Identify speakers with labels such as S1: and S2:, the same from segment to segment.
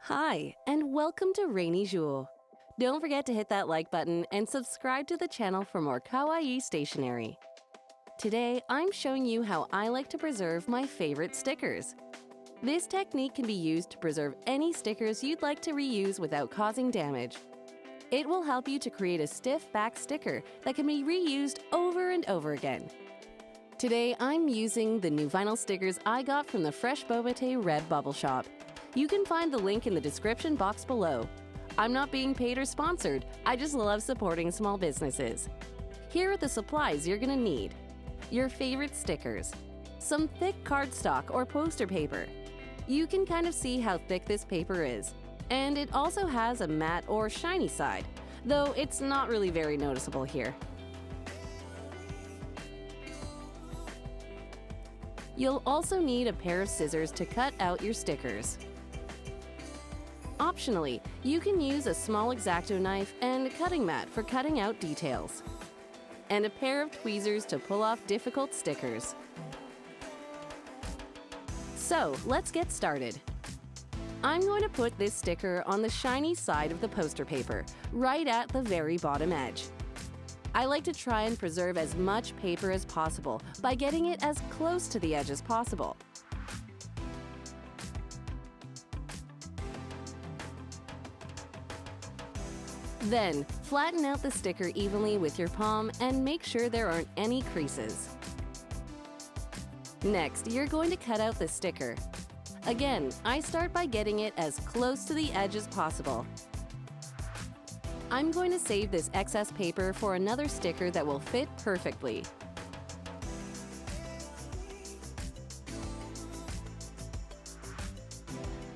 S1: Hi, and welcome to Rainy Jour. Don't forget to hit that like button and subscribe to the channel for more kawaii stationery. Today, I'm showing you how I like to preserve my favorite stickers. This technique can be used to preserve any stickers you'd like to reuse without causing damage. It will help you to create a stiff back sticker that can be reused over and over again. Today, I'm using the new vinyl stickers I got from the Freshbobatae RedBubble shop. You can find the link in the description box below. I'm not being paid or sponsored, I just love supporting small businesses. Here are the supplies you're gonna need. Your favorite stickers. Some thick cardstock or poster paper. You can kind of see how thick this paper is. And it also has a matte or shiny side, though it's not really very noticeable here. You'll also need a pair of scissors to cut out your stickers. Optionally, you can use a small Exacto knife and a cutting mat for cutting out details. And a pair of tweezers to pull off difficult stickers. So, let's get started. I'm going to put this sticker on the shiny side of the poster paper, right at the very bottom edge. I like to try and preserve as much paper as possible by getting it as close to the edge as possible. Then, flatten out the sticker evenly with your palm and make sure there aren't any creases. Next, you're going to cut out the sticker. Again, I start by getting it as close to the edge as possible. I'm going to save this excess paper for another sticker that will fit perfectly.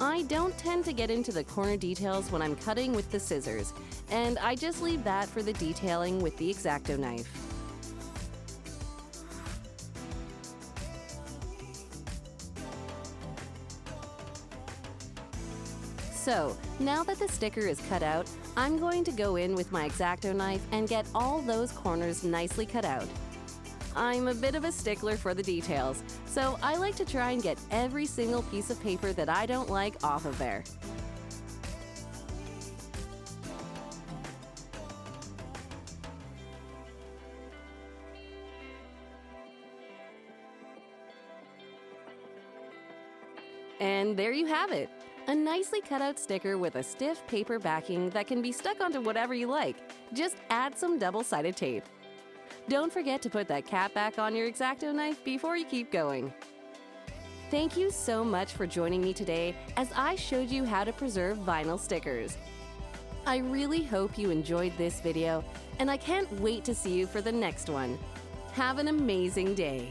S1: I don't tend to get into the corner details when I'm cutting with the scissors, and I just leave that for the detailing with the Exacto knife. So, now that the sticker is cut out, I'm going to go in with my Exacto knife and get all those corners nicely cut out. I'm a bit of a stickler for the details, so I like to try and get every single piece of paper that I don't like off of there. And there you have it! A nicely cut out sticker with a stiff paper backing that can be stuck onto whatever you like. Just add some double-sided tape. Don't forget to put that cap back on your Exacto knife before you keep going. Thank you so much for joining me today as I showed you how to preserve vinyl stickers. I really hope you enjoyed this video, and I can't wait to see you for the next one. Have an amazing day!